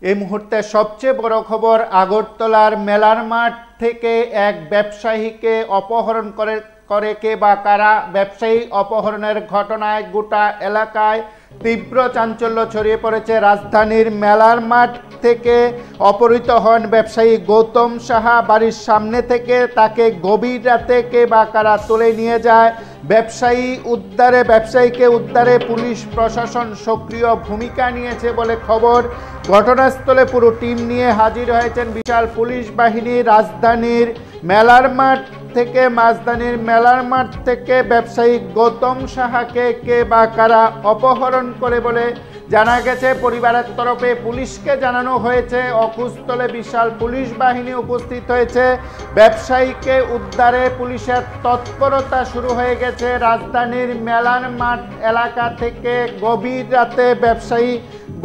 এই মুহূর্তে সবচেয়ে বড় খবর, আগরতলার মেলার মাঠ থেকে এক ব্যবসায়ীকে অপহরণ করে কে বা কারা। ব্যবসায়ী অপহরণের ঘটনায় গোটা এলাকায় তীব্র চাঞ্চল্য ছড়িয়ে পড়েছে। রাজধানীর মেলার মাঠ থেকে অপহৃত হন ব্যবসায়ী গৌতম সাহা। বাড়ির সামনে থেকে তাকে গভীর রাতে কে বা কারা তুলে নিয়ে যায়। ব্যবসায়ীকে উদ্ধারে পুলিশ প্রশাসন সক্রিয় ভূমিকা নিয়েছে বলে খবর। ঘটনাস্থলে পুরো টিম নিয়ে হাজির হয়েছেন বিশাল পুলিশ বাহিনী। রাজধানীর মেলার মাঠ থেকে ব্যবসায়ী গৌতম সাহাকে কে বা কারা অপহরণ করে বলে জানা গেছে। পরিবারের তরফে পুলিশকে জানানো হয়েছে। অকুস্থলে বিশাল পুলিশ বাহিনী উপস্থিত হয়েছে। ব্যবসায়ীকে উদ্ধারে পুলিশের তৎপরতা শুরু হয়ে গেছে। রাজধানীর মেলার মাঠ এলাকা থেকে গভীর রাতে ব্যবসায়ী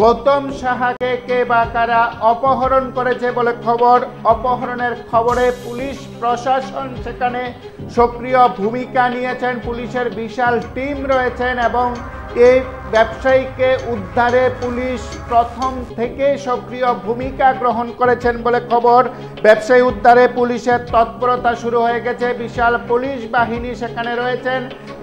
গৌতম সাহাকে কে বা কারা অপহরণ করেছে বলে খবর। অপহরণের খবরে পুলিশ প্রশাসন সেখানে সক্রিয় ভূমিকা নিয়েছেন। পুলিশের বিশাল টিম রয়েছেন এবং এই ব্যবসায়ীকে উদ্ধারে পুলিশ প্রথম থেকে সক্রিয় ভূমিকা গ্রহণ করেছেন বলে খবর। ব্যবসায়ী উদ্ধারে পুলিশের তৎপরতা শুরু হয়ে গেছে। বিশাল পুলিশ বাহিনী সেখানে রয়েছেন।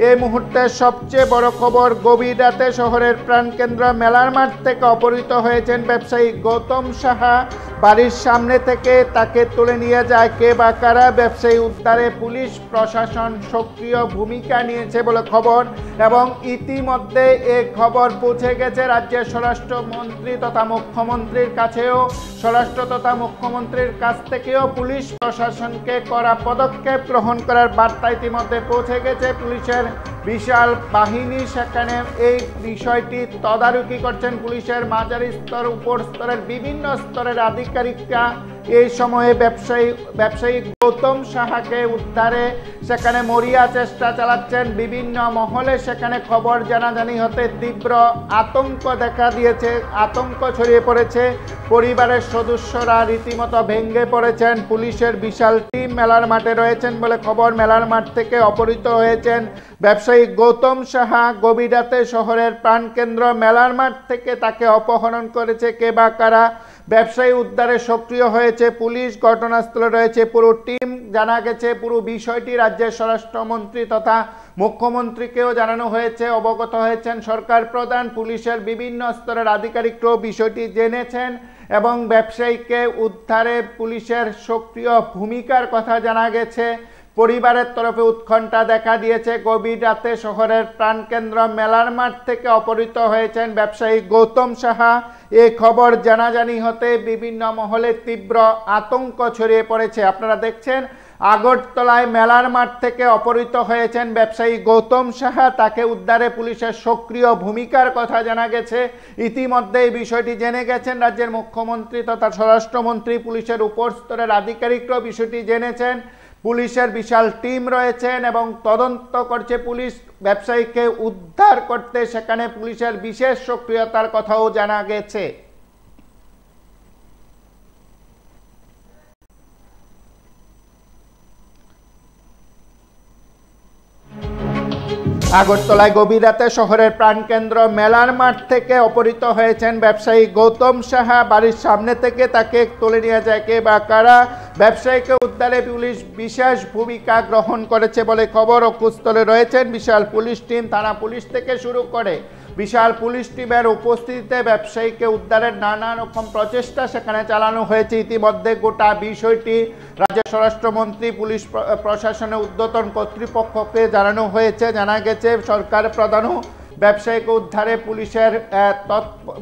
এই মুহূর্তে সবচেয়ে বড় খবর, গভীর রাতে শহরের প্রাণকেন্দ্র মেলার মাঠ থেকে অপহৃত হয়েছেন ব্যবসায়ী গৌতম সাহা। বাড়ির সামনে থেকে তাকে তুলে নিয়ে যায় কে বা কারা। ব্যবসায়ী উদ্ধারে পুলিশ প্রশাসন সক্রিয় ভূমিকা নিয়েছে বলে খবর এবং ইতিমধ্যে এই খবর পৌঁছে গেছে রাজ্যের স্বরাষ্ট্রমন্ত্রী তথা মুখ্যমন্ত্রীর কাছেও। স্বরাষ্ট্র তথা মুখ্যমন্ত্রীর কাছ থেকেও পুলিশ প্রশাসনকে কড়া পদক্ষেপ গ্রহণ করার বার্তা ইতিমধ্যে পৌঁছে গেছে। পুলিশের বিশাল বাহিনী সেখানে এই বিষয়টি তদারকি করছেন। পুলিশের মাঝারি স্তর, উপর স্তরের বিভিন্ন স্তরের আধিকারিকরা এই সময়ে ব্যবসায়ী গৌতম সাহাকে উদ্ধারে সেখানে মরিয়া চেষ্টা চালাচ্ছেন। বিভিন্ন মহলে সেখানে খবর জানাজানি হতে তীব্র আতঙ্ক দেখা দিয়েছে, আতঙ্ক ছড়িয়ে পড়েছে। পরিবারের সদস্যরা রীতিমতো ভেঙে পড়েছেন। পুলিশের বিশাল টিম মেলার মাঠে রয়েছেন বলে খবর। মেলার মাঠ থেকে অপহৃত হয়েছেন ব্যবসায়ী গৌতম সাহা। গভীর রাতে শহরের প্রাণকেন্দ্র মেলার মাঠ থেকে তাকে অপহরণ করেছে কে বা কারা। ব্যবসায়ী উদ্ধারে সক্রিয় হয়েছে পুলিশ। ঘটনাস্থলে রয়েছে পুরো টিম। জানা গেছে পুরো বিষয়টি রাজ্যের স্বরাষ্ট্রমন্ত্রী তথা মুখ্যমন্ত্রীকেও জানানো হয়েছে। অবগত হয়েছেন সরকার প্রধান। পুলিশের বিভিন্ন স্তরের আধিকারিকরাও বিষয়টি জেনেছেন এবং ব্যবসায়ীকে উদ্ধারে পুলিশের সক্রিয় ভূমিকার কথা জানা গেছে। পরিবারের তরফে উৎকণ্ঠা দেখা দিয়েছে। গভীর রাতে শহরের প্রাণকেন্দ্র মেলার মাঠ থেকে অপহৃত হয়েছেন ব্যবসায়ী গৌতম সাহা। এই খবর জানাজানি হতে বিভিন্ন মহলে তীব্র আতঙ্ক ছড়িয়ে পড়েছে। আপনারা দেখছেন আগরতলায় মেলার মাঠ থেকে অপহৃত হয়েছেন ব্যবসায়ী গৌতম সাহা। তাকে উদ্ধারে পুলিশের সক্রিয় ভূমিকার কথা জানা গেছে। ইতিমধ্যে এই বিষয়টি জেনে গেছেন রাজ্যের মুখ্যমন্ত্রী তথা স্বরাষ্ট্রমন্ত্রী। পুলিশের উপর স্তরের আধিকারিকরাও বিষয়টি জেনেছেন। পুলিশের বিশাল টিম রয়েছেন এবং তদন্ত করছে পুলিশ। ব্যবসায়ীকে উদ্ধার করতে সেখানে পুলিশের বিশেষ সক্রিয়তার কথাও জানা গেছে। আগরতলায় গভীর রাতে শহরের প্রাণকেন্দ্র মেলার মাঠ থেকে অপহৃত হয়েছেন ব্যবসায়ী গৌতম সাহা। বাড়ির সামনে থেকে তাকে তুলে নিয়ে যায় কে বা কারা। ব্যবসায়ীকে উদ্ধারে পুলিশ বিশেষ ভূমিকা গ্রহণ করেছে বলে খবর। অকুস্থলে রয়েছেন বিশাল পুলিশ টিম। থানা পুলিশ থেকে শুরু করে বিশাল পুলিশ টিমের উপস্থিতিতে ব্যবসায়ীকে উদ্ধারের নানা রকম প্রচেষ্টা সেখানে চালানো হয়েছে। ইতিমধ্যে গোটা বিষয়টি রাজ্যের স্বরাষ্ট্রমন্ত্রী, পুলিশ প্রশাসনের ঊর্ধ্বতন কর্তৃপক্ষকে জানানো হয়েছে। জানা গেছে সরকার প্রধানও ব্যবসায়ীকে উদ্ধারে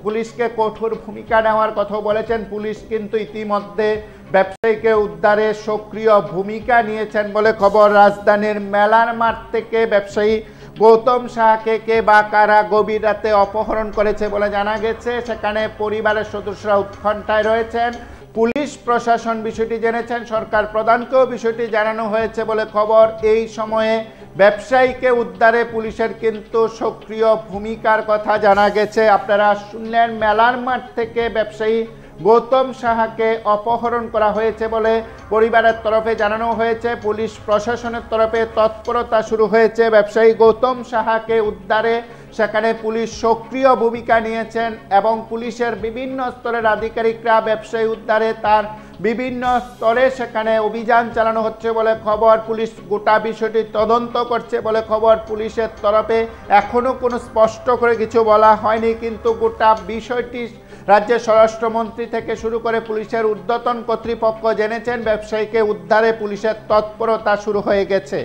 পুলিশকে কঠোর ভূমিকা নেওয়ার কথা বলেছেন। পুলিশ কিন্তু ইতিমধ্যে ব্যবসায়ীকে উদ্ধারে সক্রিয় ভূমিকা নিয়েছেন বলে খবর। রাজধানীর মেলার মাঠ থেকে ব্যবসায়ী গৌতম সাহাকে কে বা কারা গভীর রাতে অপহরণ করেছে বলে জানা গেছে। সেখানে পরিবারের সদস্যরা উৎকণ্ঠায় রয়েছেন। পুলিশ প্রশাসন বিষয়টি জেনেছেন। সরকার প্রধানকেও বিষয়টি জানানো হয়েছে বলে খবর। এই সময়ে ব্যবসায়ীকে উদ্ধারে পুলিশের কিন্তু সক্রিয় ভূমিকার কথা জানা গেছে। আপনারা শুনলেন মেলার মাঠ থেকে ব্যবসায়ী গৌতম সাহাকে অপহরণ করা হয়েছে বলে পরিবারের তরফে জানানো হয়েছে। পুলিশ প্রশাসনের তরফে তৎপরতা শুরু হয়েছে ব্যবসায়ী গৌতম সাহাকে উদ্ধারে। সেখানে পুলিশ সক্রিয় ভূমিকা নিয়েছেন এবং পুলিশের বিভিন্ন স্তরের আধিকারিকরা ব্যবসায়ী উদ্ধারে তার বিভিন্ন স্তরে সেখানে অভিযান চালানো হচ্ছে বলে খবর। পুলিশ গোটা বিষয়টি তদন্ত করছে বলে খবর। পুলিশের তরফে এখনও কোনো স্পষ্ট করে কিছু বলা হয়নি, কিন্তু গোটা বিষয়টি রাজ্যের স্বরাষ্ট্রমন্ত্রী থেকে শুরু করে পুলিশের ঊর্ধ্বতন কর্তৃপক্ষ জেনেছেন। ব্যবসায়ীকে উদ্ধারে পুলিশের তৎপরতা শুরু হয়ে গেছে।